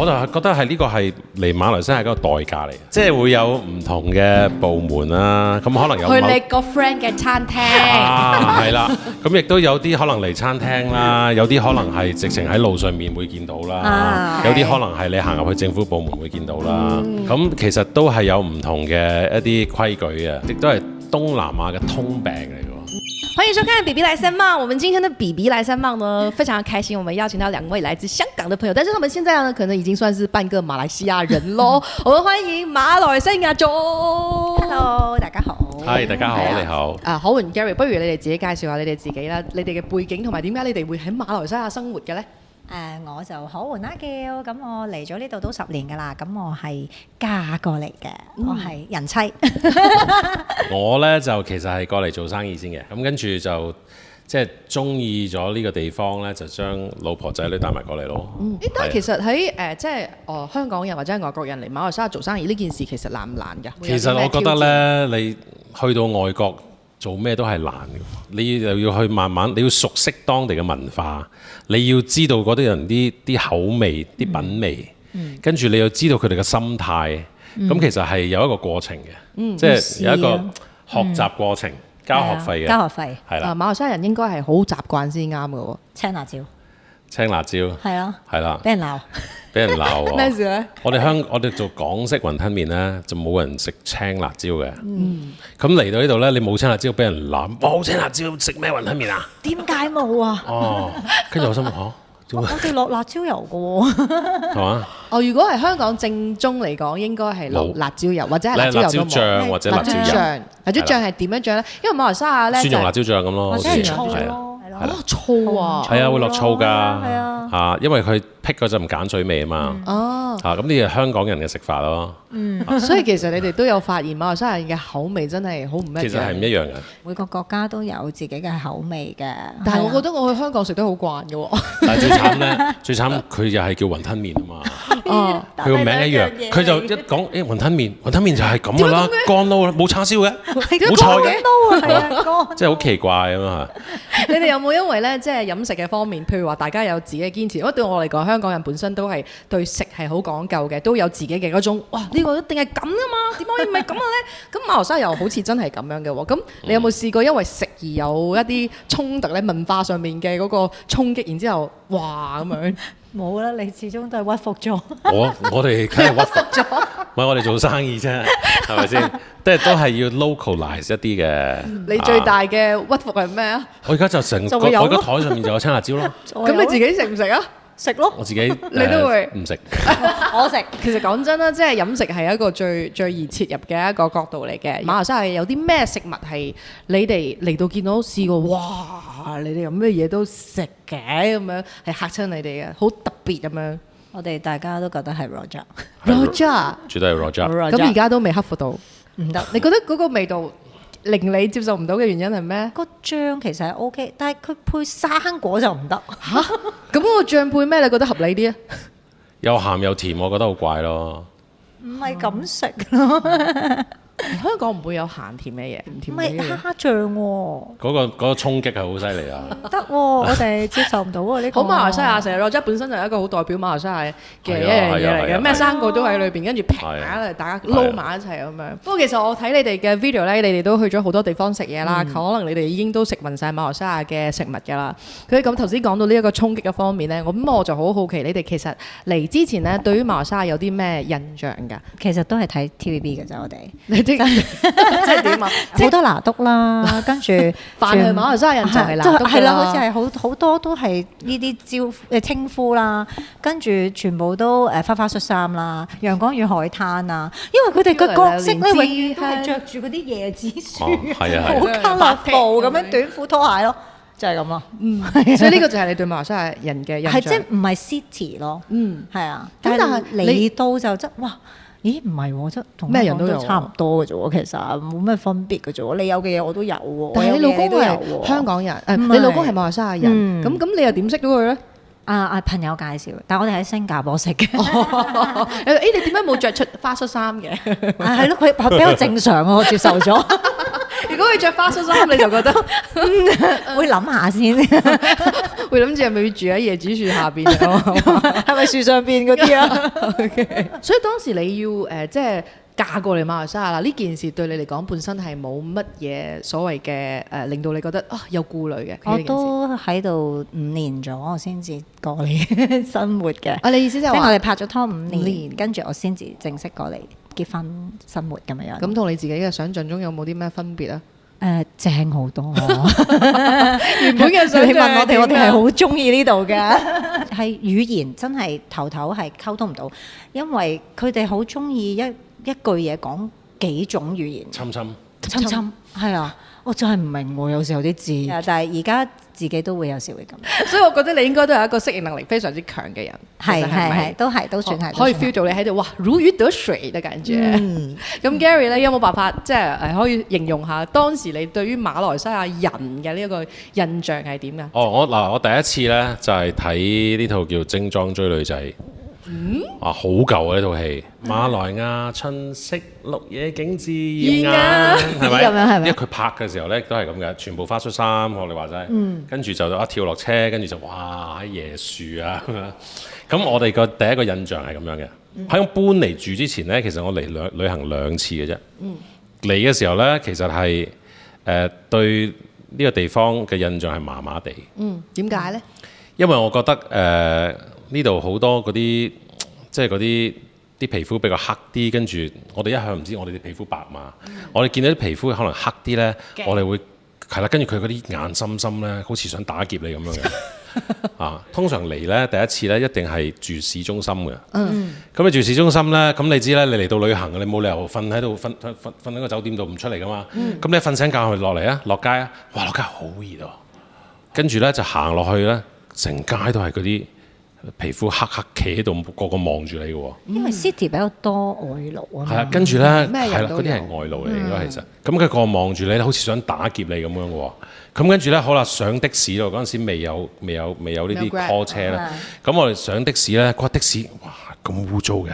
我就覺得係呢個係嚟馬來西亞嗰個代價嚟，即係會有唔同嘅部門啦，咁可能有去你個 friend 嘅餐廳係啦，咁亦都有啲可能嚟餐廳啦，有啲可能係直情喺路上面會見到啦，有啲可能係你行入去政府部門會見到啦，咁其實都係有唔同嘅一啲規矩嘅，亦都係東南亞嘅通病嚟嘅。歡迎收看《比比來三棒》，我們今天的比比來三棒呢，非常開心，我們邀請到兩位來自香港的朋友，但是他們現在呢，可能已經算是半個馬來西亞人咯。我們歡迎馬來西亞總。Hello， 大家好。係，大家好，你好。可雲 Gary， 不如你哋自己介紹下你哋自己啦，你哋嘅背景同埋點解你哋會喺馬來西亞生活嘅呢？我就可雲啦叫，咁我嚟咗呢度都10年㗎啦，咁我係嫁過嚟嘅，我係人妻。我呢就其實係過嚟做生意先嘅，咁跟住就即係中意咗呢個地方呢，就將老婆仔女帶埋過嚟咯。但係其實喺即係香港人或者係外國人嚟馬來西亞做生意呢件事其實難唔難㗎？其實我覺得呢，你去到外國做咩都係難嘅，你又要去慢慢，你要熟悉當地嘅文化，你要知道嗰啲人啲口味、啲品味，跟住你要知道佢哋嘅心態，咁其實係有一個過程嘅，即係有一個學習過程，交學費嘅。交學費係啦。馬來西亞人應該係好習慣先啱嘅喎。青辣椒。青辣椒。係啊。係啦。俾人鬧。俾人鬧喎。咩事咧？我哋做港式雲吞麵咧，就冇人食青辣椒嘅。咁嚟到呢度咧，你冇青辣椒，俾人鬧。冇青辣椒，食咩雲吞麵啊？點解冇啊？哦，跟住我心諗我哋落辣椒油嘅喎。係嘛？如果係香港正宗嚟講，應該係落辣椒油或者係辣椒油都冇。醬或者辣椒醬。辣椒醬係點樣醬咧？因為馬來西亞咧蒜蓉辣椒醬咁咯，或者係醋係咯。醋啊！係啊，會落醋㗎。係啊。因為佢辟嗰陣鹼水味啊嘛。咁呢個係香港人嘅食法咯。所以其實你哋都有發現馬來西亞人嘅口味真係好唔一樣。其實係唔一樣嘅。每個國家都有自己嘅口味嘅。但係我覺得我去香港食得好慣嘅喎。但係最慘咧，最慘佢又係叫雲吞麵啊嘛。佢個名一樣，佢就一講雲吞麵，雲吞麵就係咁㗎啦，乾撈啦，冇叉燒嘅，冇菜嘅，即係好奇怪咁啊！你哋有冇因為咧，即係飲食嘅方面，譬如話大家有自己嘅堅持？因為對我嚟講，香港人本身都係對食係好講究嘅，都有自己嘅嗰種，哇！呢個一定係咁噶嘛，點可以唔係咁嘅咧？咁馬來西亞又好似真係咁樣嘅喎。咁你有冇試過因為食而有一啲衝突咧？文化上面嘅嗰個衝擊，然之後哇咁樣？冇啦，你始終都係屈服咗。我哋梗係屈服咗，唔係我哋做生意啫，係咪先？都係要 localize 一啲嘅。你最大嘅屈服係咩啊？我而家就成個我個台上面就有青辣椒咯。咁你自己食唔食啊？食咯。我自己你都會唔食。我食。其實講真啦，即係飲食係一個最易切入嘅一個角度嚟嘅。馬來西亞有啲咩食物係你哋嚟到見到試過？哇！你哋有咩嘢都食嘅咁樣，係嚇親你哋嘅，好特別咁樣。我哋大家都覺得係 Rojak。絕對係 Rojak。咁而家都未克服到，唔得。你覺得嗰個味道令你接受唔到嘅原因係咩？個醬其實係 OK，但係佢配生果就唔得。嚇！咁個醬配咩？你覺得合理啲啊？又鹹又甜，我覺得好怪咯。唔係咁食咯。香港唔會有鹹甜嘅嘢，唔甜唔係嘅嘢。蝦醬喎。嗰個衝擊係好犀利啊！唔得喎，我哋接受唔到喎呢個。好馬來西亞成日Rojak本身就係一個好代表馬來西亞嘅一樣嘢嚟嘅，咩生果都喺裏邊，跟住平下嚟大家撈埋一齊咁樣。不過其實我睇你哋嘅 video 咧，你哋都去咗好多地方食嘢啦，可能你哋已經都食勻晒馬來西亞嘅食物㗎啦。佢咁頭先講到呢一個衝擊嘅方面咧，咁我就好好奇你哋其實嚟之前咧，對於馬來西亞有啲咩印象㗎？其實都係睇 TVB 嘅啫，我哋。即係點啊？好多拿督啦，跟住凡係馬來西亞人就係拿督㗎啦。係啦，好似係好多都係呢啲稱呼啦，跟住全部都花花恤衫啦，陽光與海灘啊，因為佢哋嘅角色咧永遠都係着住嗰啲椰子樹，好 colourful咁樣短褲拖鞋咯，就係咁咯。所以呢個就係你對馬來西亞人嘅印象。係即係唔係 city 咯？係啊。但係嚟到就真哇！咦，唔係喎，真同咩人都差唔多嘅啫喎，其實冇咩分別嘅啫喎。你有嘅嘢我都有喎。但係你老公係香港人，你老公係馬來西亞人，咁你又點識到佢咧？朋友介紹，但係我哋喺新加坡識嘅。你點解冇着出花恤衫嘅？係咯，佢比較正常，我接受咗。如果佢着花恤衫，你就覺得會諗下先，會諗住係咪要住喺椰子樹下邊啊？係咪樹上邊嗰啲啊？所以當時你要即係嫁過嚟馬來西亞啦，呢件事對你嚟講本身係冇乜嘢所謂嘅令到你覺得有顧慮嘅。我都喺度5年咗，我先至過嚟生活嘅。你意思就係話即係我哋拍咗拖5年，跟住我先至正式過嚟結婚生活咁樣。咁同你自己嘅想像中有冇啲咩分別啊？正好多。原本嘅想你像問我哋係好中意呢度嘅，係語言真係頭係溝通唔到，因為佢哋好中意一句嘢講幾種語言。侵係啊，我真係唔明喎，有時候啲字。但係而家自己都會有時會咁。所以我覺得你應該都係一個適應能力非常之強嘅人。係，都算係。可以 feel 到你喺度，哇，如魚得水嘅感覺。咁 Gary 咧有冇辦法即係可以形容下當時你對於馬來西亞人嘅呢一個印象係點㗎？我第一次咧就係睇呢套叫《精裝追女仔》。好舊啊！呢套戲《馬來亞春色綠野景致豔眼》，係咪？因為佢拍嘅時候咧都係咁嘅，全部花恤衫，學你話齋。跟住就一跳落車，跟住就哇喺椰樹啊咁樣。咁我哋個第一個印象係咁樣嘅。喺我搬嚟住之前咧，其實我嚟旅行2次嘅啫。嚟嘅時候咧，其實係對呢個地方嘅印象係麻麻地。點解咧？因為我覺得呢度好多嗰啲即係嗰啲皮膚比較黑啲，跟住我哋一向唔知我哋啲皮膚白嘛。我哋見到啲皮膚可能黑啲咧，我哋會係啦，跟住佢嗰啲眼深深咧，好似想打劫你咁樣嘅。通常嚟咧第一次咧一定係住市中心嘅。咁你住市中心咧，咁你知咧，你嚟到旅行你冇理由瞓喺度瞓喺個酒店度唔出嚟噶嘛。咁你瞓醒覺去落嚟啊，落街啊，哇落街好熱啊！跟住咧就行落去咧，成街都係嗰啲皮膚黑黑企喺度，個個望住你嘅喎。因為 city 比較多外勞啊。係啊，跟住咧係啦，咩人都有嗰啲係外勞嚟應該其實。咁佢個個望住你，好似想打劫你咁樣嘅喎。咁跟住咧，好啦，上的士咯，嗰陣時未有呢啲 call 車啦。咁我哋上的士咧，嗰的士哇咁污糟嘅，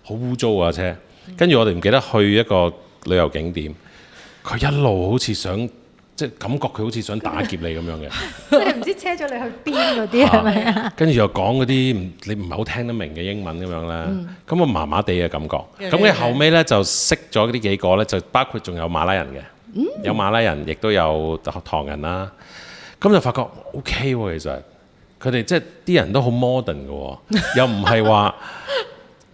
好污糟啊車。跟住我哋唔記得去一個旅遊景點，佢一路好似想。即係感覺佢好似想打劫你咁樣嘅，即係唔知車咗你去邊嗰啲係咪啊？跟住又講嗰啲你唔係好聽得明嘅英文咁樣啦，咁啊麻麻地嘅感覺。咁佢後尾咧就識咗呢幾個咧，就包括仲有馬拉人嘅，有馬拉人，亦都有唐人啦。咁就發覺 OK 喎，其實佢哋即係啲人都好 modern 嘅喎，又唔係話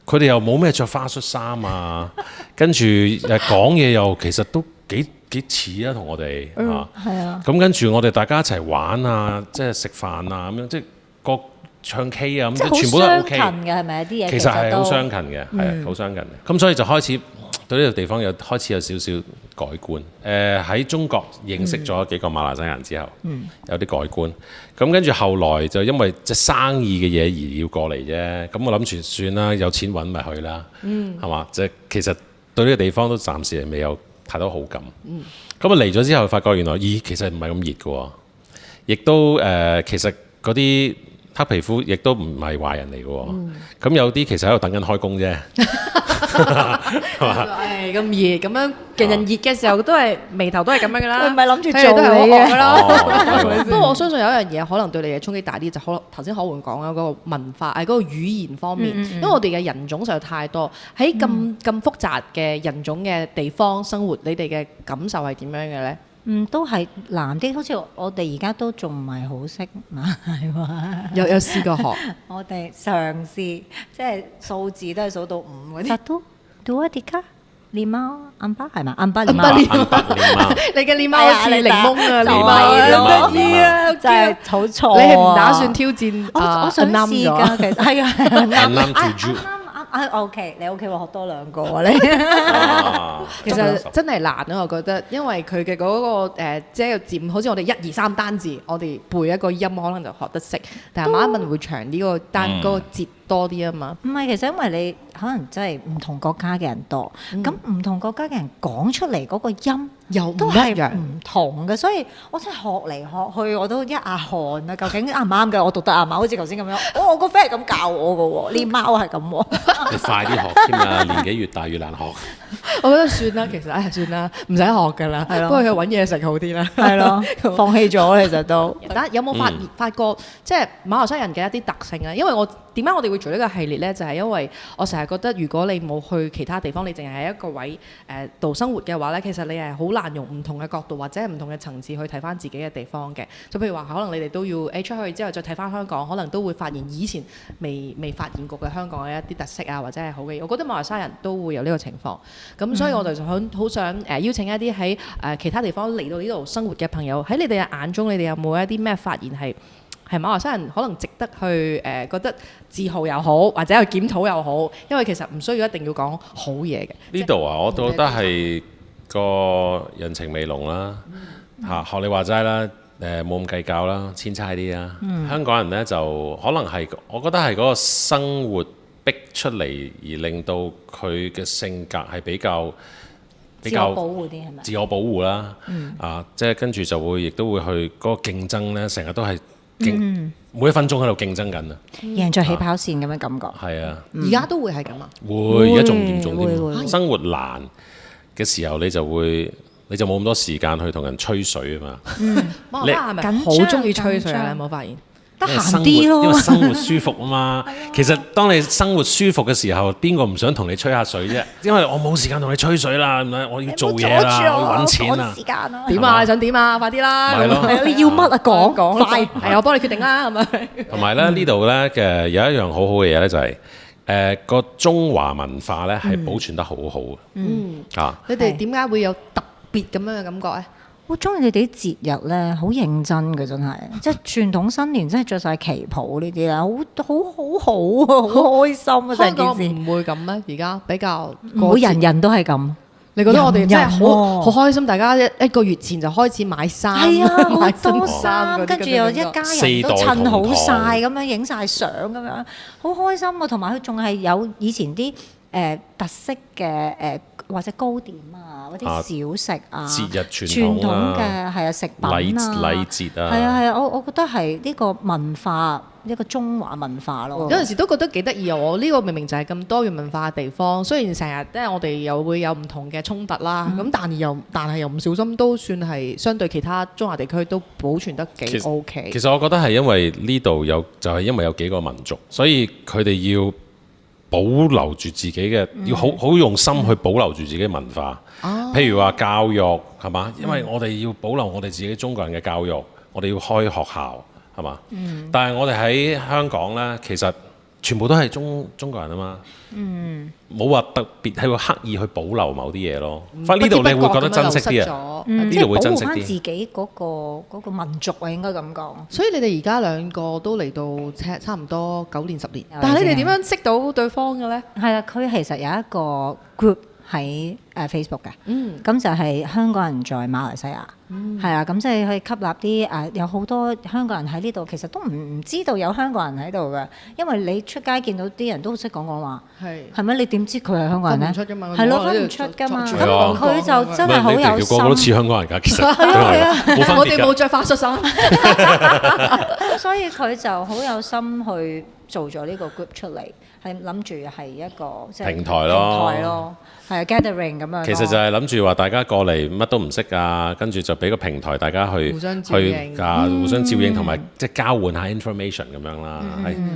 佢哋又冇咩着花恤衫啊，跟住講嘢又其實都幾似啊，同我哋係啊。咁跟住我哋大家一齊玩啊，即係食飯啊咁樣，即係個唱 K 啊咁，全部都 OK 嘅係咪啲嘢？其實係好相近嘅，係好相近嘅。咁所以就開始對呢個地方開始有少少改觀。喺中國認識咗幾個馬來西亞人之後，有啲改觀。咁跟住後來就因為即係生意嘅嘢而要過嚟啫。咁我諗住算啦，有錢揾咪去啦，係嘛？即係其實對呢個地方都暫時係未有太多好感。咁啊嚟咗之後，發覺原來其實唔係咁熱嘅喎，亦都其實嗰啲黑皮膚亦都唔係壞人嚟嘅喎。咁有啲其實喺度等緊開工啫，係嘛？咁熱咁樣，人熱嘅時候都係眉頭都係咁樣噶啦。唔係諗住做都係好惡噶啦。哦不過我相信有一樣嘢可能對你嘅衝擊大啲，就可能頭先可換講啦，嗰個文化嗰個語言方面，因為我哋嘅人種實在太多，喺咁複雜嘅人種嘅地方生活，你哋嘅感受係點樣嘅咧？都係難啲，好似我哋而家都仲唔係好識馬來話。有試過學？我哋嘗試，即係數字都係數到5嗰啲。Satu, dua, tiga, lima, empat 係嘛？empat lima。你嘅狸貓好似檸檬啊，狸貓得意啊，真係好錯。你係唔打算挑戰？我想試㗎，其實係啊，啱。OK，你 OK 喎，學多2個喎你。其實真係難啊，我覺得，因為佢嘅嗰個即係漸，好似我哋1、2、3單字，我哋背一個音可能就學得識，但係馬來文會長啲，個單嗰個節多啲啊嘛。唔係，其實因為你可能真係唔同國家嘅人多，咁唔同國家嘅人講出嚟嗰個音又唔都係一樣唔同嘅，所以我真係學嚟學去我都一額汗啊！究竟啱唔啱嘅？我讀得啱唔啱？好似頭先咁樣，我個 friend 係咁教我嘅喎，練貓係咁喎。你快啲學添啊！年紀越大越難學。我覺得算啦，其實算啦，唔使學㗎啦。係咯不過去揾嘢食好啲啦。係咯，放棄咗其實都。但有冇發覺即係馬來西亞人嘅一啲特性咧？因為點解我哋會做呢個系列呢？就係因為我成日覺得，如果你冇去其他地方，你淨係喺一個位度生活嘅話呢，其實你係好難用唔同嘅角度或者唔同嘅層次去睇翻自己嘅地方嘅。就譬如話，可能你哋都要出去之後再睇翻香港，可能都會發現以前未發現過嘅香港嘅一啲特色啊，或者係好嘅嘢。我覺得馬來西亞人都會有呢個情況。咁所以我就好想邀請一啲喺其他地方嚟到呢度生活嘅朋友，喺你哋嘅眼中，你哋有冇一啲咩發現係馬來西亞人可能值得去覺得自豪又好，或者去檢討又好？因為其實唔需要一定要講好嘢嘅。呢度啊，我覺得係個人情味濃啦，學你話齋啦，冇咁計較啦，千差啲啦。香港人呢，就可能係我覺得係嗰個生活逼出嚟，而令到佢嘅性格係比較自我保護啲係咪？自我保護啦，即係跟住就會亦都會去嗰個競爭呢，成日都係每一分鐘喺度競爭緊啊！贏在起跑線咁嘅感覺。係啊，而家都會係咁啊！會而家仲嚴重會啲。生活難嘅時候，你就冇咁多時間去同人吹水啊嘛。馬來西亞係咪好中意吹水啊？你有冇發現？得閒啲咯，因為生活舒服啊嘛。其實當你生活舒服嘅時候，邊個唔想同你吹下水啫？因為我冇時間同你吹水啦，我要做嘢啦，我要揾錢啦。點啊？你想點啊？快啲啦！係咯，你要乜啊？講快，係我幫你決定啦，咁啊。同埋咧，呢度咧嘅有一樣好好嘅嘢咧，就係個中華文化咧係保存得好好嘅。你哋點解會有特別咁樣嘅感覺咧？我中意你哋啲節日咧，好認真嘅真係，即係傳統新年真係着晒旗袍呢啲啦，好啊，好開心啊！香港唔會咁咩？而家比較唔會人人都係咁。你覺得我哋真係好開心？大家一個月前就開始買衫，買新衫，跟住又一家人都襯好晒咁樣，影晒相咁樣，好開心啊！同埋佢仲係有以前啲特色嘅或者糕點啊，嗰啲小食啊，節日傳統嘅係啊食品啊，禮節啊，係啊，我覺得係呢個文化，一個中華文化咯。有陣時都覺得幾得意啊！我呢個明明就係咁多元文化嘅地方，雖然成日即係我哋又會有唔同嘅衝突啦，咁但係又唔小心都算係相對其他中華地區都保存得幾 OK。其實我覺得係因為呢度就係因為有幾個民族，所以佢哋要保留住自己嘅，要好用心去保留住自己嘅文化。譬如話教育係嘛，因為我哋要保留我哋自己中國人嘅教育，我哋要開學校係嘛。但係我哋喺香港呢，其實全部都係中國人啊嘛。冇話特別係會刻意去保留某啲嘢咯。反正呢度你會覺得珍惜啲啊，呢度會珍惜啲。保護翻自己嗰個民族啊，應該咁講。所以你哋而家兩個都嚟到差唔多9年10年，但係你哋點樣識到對方嘅呢？係啦，佢其實有一個 group 喺Facebook 嘅，咁就係香港人在馬來西亞，係啊，咁即係去吸納啲有好多香港人喺呢度，其實都唔知道有香港人喺度嘅，因為你出街見到啲人都好識講廣話，係咪？你點知佢係香港人咧？係咯，分唔出㗎嘛。咁佢就真係好有心。個個都似香港人㗎，其實我哋冇着法術衫，所以佢就好有心去做咗呢個 group 出嚟，係諗住係一個即係平台咯，係啊 gathering 咁樣。其實就係諗住話大家過嚟乜都唔識啊，跟住就俾個平台大家去互相照應同埋即係交換下 information 咁樣啦。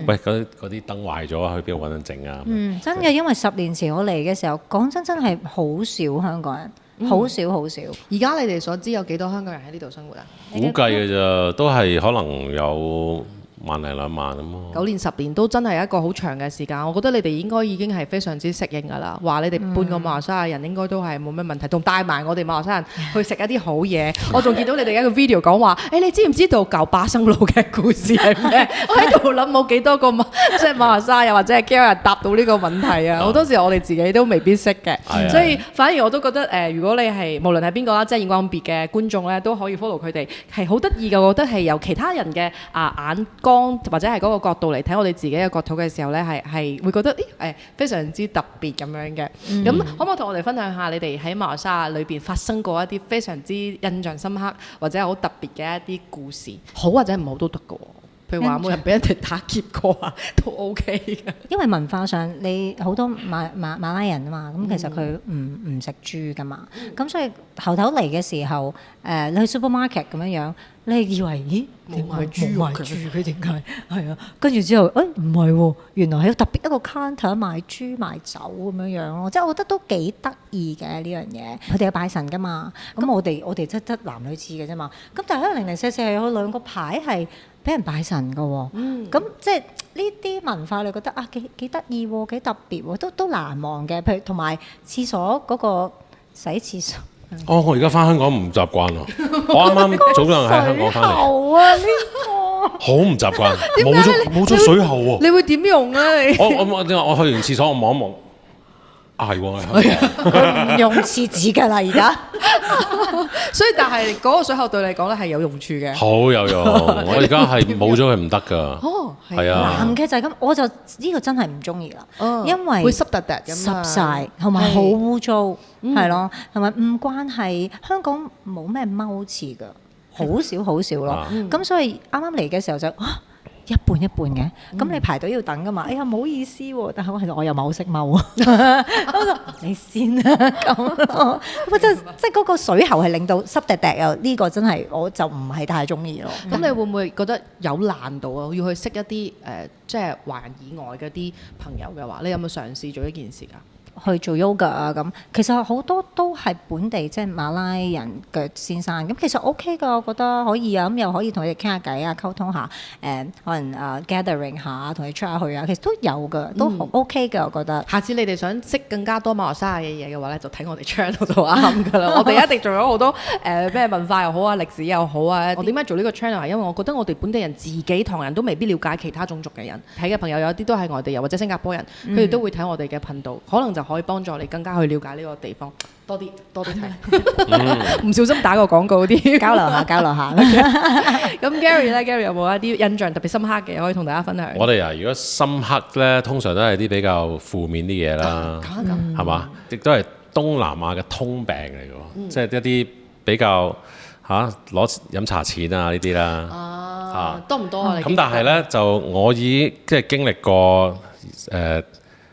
喂，嗰啲燈壞咗，去邊度揾人整啊？真嘅，因為10年前我嚟嘅時候，講真係好少香港人，好少。而家你哋所知有幾多香港人喺呢度生活啊？估計嘅咋，都係可能有1零2萬咁咯。9年10年都真係一個好長嘅時間，我覺得你哋應該已經係非常之適應㗎啦。話你哋半個馬來西亞人應該都係冇咩問題，同帶埋我哋馬來西亞人去食一啲好嘢。我仲見到你哋一個 video 講話，你知唔知道舊巴生路嘅故事係咩？我喺度諗冇幾多個即係馬來西亞或者係幾多人答到呢個問題啊！好多時我哋自己都未必識嘅，所以反而我都覺得如果你係無論係邊個啦，即係熒光別嘅觀眾咧，都可以 follow 佢哋係好得意嘅。我覺得係由其他人嘅眼光方或者係嗰個角度嚟睇我哋自己嘅國土嘅時候咧，係會覺得非常之特別咁樣嘅。咁可唔可以同我哋分享下你哋喺馬來西亞裏邊發生過一啲非常之印象深刻或者係好特別嘅一啲故事，好或者唔好都得嘅喎。譬如話冇人俾人哋打劫過啊，都 OK 嘅。因為文化上你好多馬拉人啊嘛，咁其實佢唔食豬噶嘛，咁所以頭嚟嘅時候，你去 supermarket 咁樣，你以為咦點解冇賣豬嘅？點解係啊？跟住之後唔係喎，原來係特別一個 counter 賣豬賣酒咁樣咯，即係我覺得都幾得意嘅呢樣嘢。佢哋有拜神噶嘛，咁我哋即係得男女廁嘅啫嘛，咁但係喺零舍係有兩個牌係俾人拜神㗎喎，咁即係呢啲文化，你覺得啊幾得意喎，幾特別喎，都難忘嘅。譬如同埋廁所嗰個洗廁所。我而家翻香港唔習慣喎，我啱啱早兩日喺香港翻嚟。好唔習慣，冇咗水喉喎。你會點用啊？你我去完廁所，我望一望。係喎，唔用廁紙㗎啦，而家。所以但係嗰個水喉對你嚟講咧係有用處嘅。好有用，我而家係冇咗佢唔得㗎。哦，係啊。男嘅就係咁，我就呢個真係唔中意啦，因為會濕突突咁濕晒，同埋好污糟，係咯，同埋唔關係香港冇咩踎廁㗎，好少咯。咁所以啱啱嚟嘅時候就一半嘅，咁你排隊要等噶嘛？哎呀，唔好意思喎，但係其實我又唔係好識踎啊。你先啦，咁咯。咁即係嗰個水喉係令到濕滴滴又呢個真係我就唔係太中意咯。咁你會唔會覺得有難度啊？要去識一啲即係華人以外嗰啲朋友嘅話，你有冇嘗試做呢件事㗎？去做 yoga 啊咁，其實好多都係本地即係馬拉人嘅先生，咁其實 OK 㗎，我覺得可以啊，咁又可以同佢哋傾下偈啊，溝通下，可能gathering 下，同佢出下去啊，其實都有㗎，都 OK 㗎，我覺得。下次你哋想識更加多馬來西亞嘅嘢嘅話咧，就睇我哋 channel 就啱㗎啦。我哋一定做咗好多咩文化又好啊，歷史又好啊。我點解做呢個 channel 係因為我覺得我哋本地人自己唐人都未必了解其他種族嘅人，睇嘅朋友有啲都係外地人或者新加坡人，佢哋都會睇我哋嘅頻道，可能就可以幫助你更加去了解呢個地方多啲睇，唔小心打個廣告啲交流下。咁 Gary 有冇一啲印象特別深刻嘅可以同大家分享？我哋如果深刻咧，通常都係啲比較負面啲嘢啦，係嘛？亦都係東南亞嘅通病嚟嘅，即係一啲比較攞飲茶錢啊呢啲啦。多唔多啊？咁但係咧就我已即係經歷過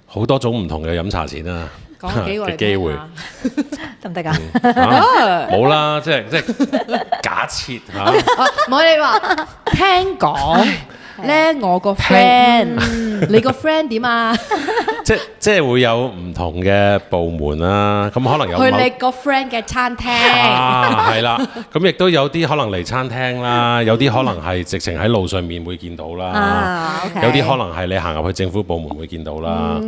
好多種唔同嘅飲茶錢啦嘅機會，得唔得㗎？冇啦，即係假設嚇。唔可以話聽講咧，我個 friend，你個 friend 點啊？即係會有唔同嘅部門啦，咁可能有去你個 friend 嘅餐廳係啦，咁亦都有啲可能嚟餐廳啦，有啲可能係直情喺路上面會見到啦，有啲可能係你行入去政府部門會見到啦。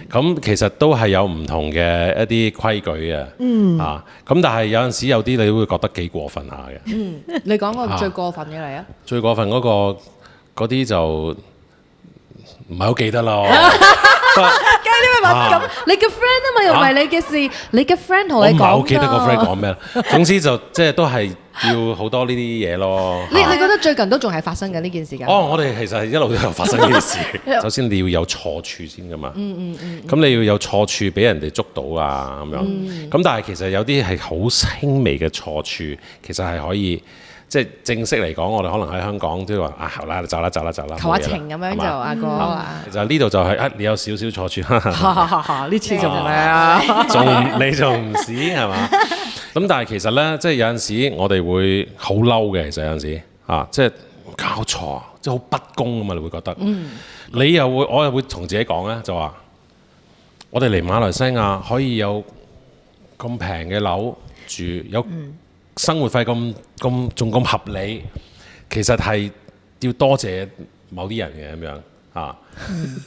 咁其實都係有唔同嘅一啲規矩嘅，咁但係有陣時有啲你會覺得幾過分下嘅。你講個最過分嘅嚟啊！最過分嗰啲就唔係好記得咯。梗係啲咩敏感？你嘅 friend 啊嘛，又唔係你嘅事，你嘅 friend 同你講。我唔係好記得個 friend 講咩啦。總之就即係都係要好多呢啲嘢咯。你覺得最近都仲係發生緊呢件事㗎？我哋其實一路都有發生呢件事。首先你要有錯處先㗎嘛。咁你要有錯處俾人哋捉到啊咁樣。咁但係其實有啲係好輕微嘅錯處，其實係可以。即係正式嚟講，我哋可能喺香港都話好啦，走啦，求下情咁樣就阿哥啊。其實呢度就係你有少少錯處。呢次仲咩啊？你仲唔屎係嘛？咁但係其實咧，即係有陣時我哋會好嬲嘅。其實有陣時即係搞錯，即係好不公啊嘛！你會覺得，我又會同自己講咧，就話我哋嚟馬來西亞可以有咁平嘅樓住，有生活費仲咁合理，其實係要多謝某啲人嘅咁樣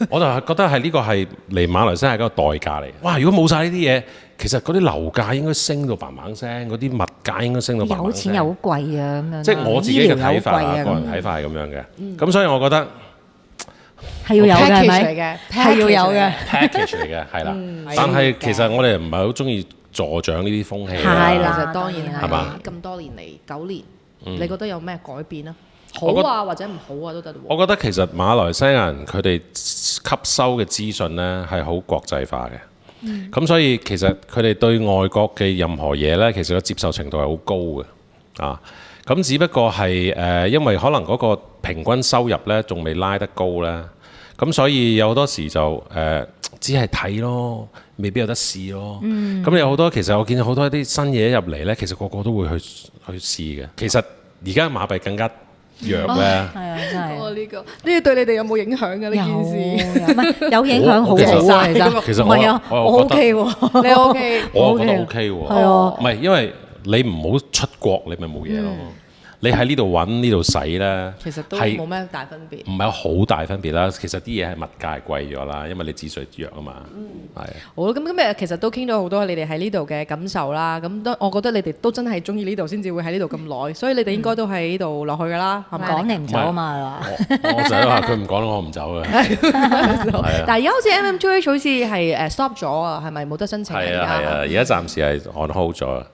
我就係覺得係呢個係嚟馬來西亞一個代價嚟。哇！如果冇晒呢啲嘢，其實嗰啲樓價應該升到嘭嘭聲，嗰啲物價應該升到嘭嘭聲。有錢又好貴啊咁樣。即係我自己嘅睇法個人睇法係咁樣嘅。咁所以我覺得係要有嘅，係咪？係要有嘅 package 嚟嘅，係啦。但係其實我哋唔係好中意助長呢啲風氣啦，其實當然係嘛。咁多年嚟9年，你覺得有咩改變啊？好啊或者唔好啊都得喎。我覺得其實馬來西亞人佢哋吸收嘅資訊呢係好國際化嘅，咁所以其實佢哋對外國嘅任何嘢呢，其實個接受程度係好高嘅啊。咁只不過係因為可能嗰個平均收入呢仲未拉得高呢，咁所以有好多時就只係睇咯，未必有得試咯。咁有好多其實我見到好多啲新嘢入嚟呢，其實個個都會去試嘅。其實而家馬幣更加弱咧，係啊，真係。呢個對你哋有冇影響嘅呢件事？唔係有影響好好啊，其實唔係啊，我 OK 喎，你 OK？我覺得 OK 喎，係啊，唔係因為你唔好出國，你咪冇嘢咯。你喺呢度揾呢度使咧，其實都冇咩大分別。唔係好大分別啦。其實啲嘢係物價係貴咗啦，因為你指數弱啊嘛。係。好啦，咁今日其實都傾咗好多你哋喺呢度嘅感受啦。咁都我覺得你哋都真係中意呢度先至會喺呢度咁耐，所以你哋應該都喺呢度落去㗎啦。唔講你唔走啊嘛，我就話佢唔講我唔走嘅。但係而家好似 MM2H 好似係stop 咗啊，係咪冇得申請？係啊，而家暫時係 on hold 咗。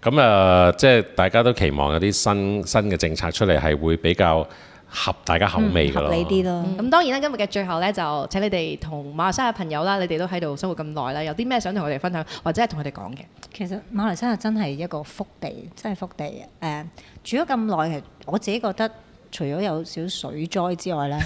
咁即係大家都期望有啲新嘅政策出嚟，係會比較合大家口味㗎咯。合理啲咯。咁當然啦，今日嘅最後咧，就請你哋同馬來西亞朋友啦，你哋都喺度生活咁耐啦，有啲咩想同佢哋分享，或者係同佢哋講嘅？其實馬來西亞真係一個福地，真係福地。住咗咁耐，其實我自己覺得，除咗有少水災之外咧，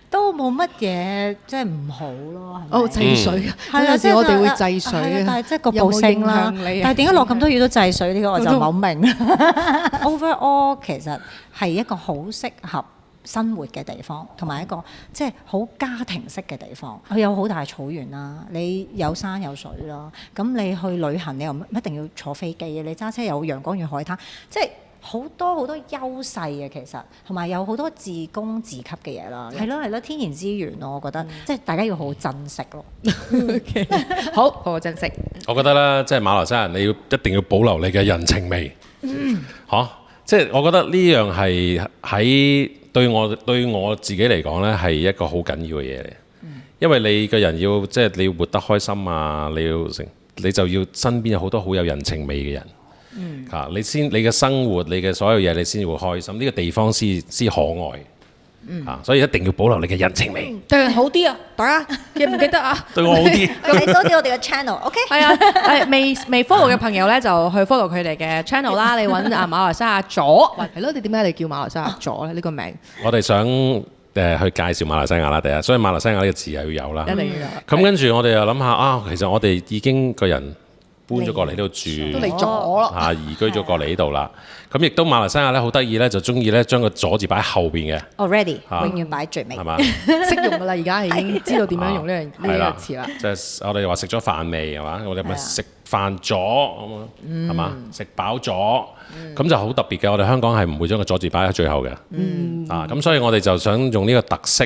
都冇乜嘢即係唔好咯。哦，制水啊，係啊，即係我哋會制水啊，但係即係局部性啦。但係點解落咁多雨都制水呢個我就唔係好明。Overall 其實係一個好適合生活嘅地方，同埋一個即係好家庭式嘅地方。佢有好大草原啦，你有山有水啦。咁你去旅行，你又唔一定要坐飛機嘅，你揸車有陽光與海灘，即係好多優勢嘅其實，同埋有好多自供自給嘅嘢啦。係咯，天然資源咯，我覺得即係大家要好好珍惜咯。好好珍惜。我覺得咧，即係馬來西亞人，你要一定要保留你嘅人情味。即係我覺得呢樣係喺對我自己嚟講呢，係一個好緊要嘅嘢嚟。因為你個人要即係你要活得開心啊，你就要身邊有好多好有人情味嘅人。你嘅生活，你嘅所有嘢，你先會開心。呢個地方先可愛。所以一定要保留你嘅人情味。對人好啲啊！大家記唔記得啊？對我好啲。睇多啲我哋嘅 channel，OK？係啊，未 follow 嘅朋友咧，就去 follow 佢哋嘅 channel 啦。你揾馬來西亞左，係咯？你點解你叫馬來西亞左咧？呢個名我哋想去介紹馬來西亞啦，第一，所以馬來西亞呢個字係要有啦。一定要有。咁跟住我哋又諗下啊，其實我哋已經個人搬咗過嚟呢度住，都嚟咗咯，移居咗過嚟呢度啦。咁亦都馬來西亞咧好得意咧，就中意咧將個左字擺喺後邊嘅。Already 永遠擺最尾，係嘛？識用㗎啦，而家已經知道點樣用呢個詞啦。即係我哋話食咗飯未係嘛？我哋咪食飯咗咁係嘛？食飽咗咁就好特別嘅。我哋香港係唔會將個左字擺喺最後嘅。咁所以我哋就想用呢個特色。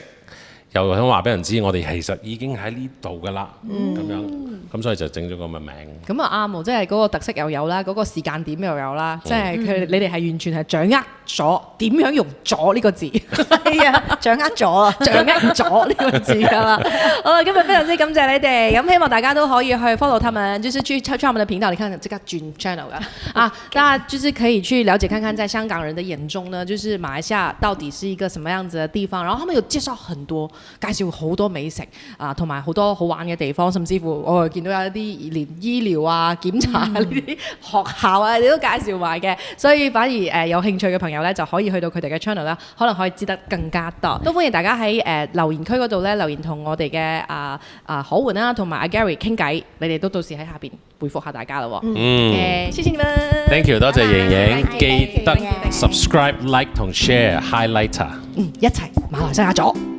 又想話俾人知，我哋其實已經喺呢度㗎啦，咁樣，咁所以就整咗個咁嘅名。咁啊啱喎，即係嗰個特色又有啦，嗰個時間點又有啦，即係你哋係完全係掌握咗點樣用咗呢個字，係啊，掌握咗呢個字㗎啦。好啦，今日非常之感謝你哋，咁希望大家都可以去 follow 他們，就是去他們的頻道，你看即刻轉 channel 㗎啊，大家就是可以去了解看看，在香港人的眼中呢，就是馬來西亞到底是一個什麼樣子的地方，然後他們有介紹很多。介紹好多美食啊，同埋好多好玩嘅地方，甚至乎我見到有一啲連醫療啊、檢查呢啲學校啊，你都介紹埋嘅。所以反而有興趣嘅朋友咧，就可以去到佢哋嘅 channel 啦，可能可以知得更加多。都歡迎大家喺留言區嗰度咧留言同我哋嘅可媛啦，同埋阿 Gary 傾偈，你哋都到時喺下邊回覆下大家啦。謝謝你們 ，Thank you， 多謝瑩瑩，記得 subscribe、like 同 share highlighter，一齊馬來西亞咗。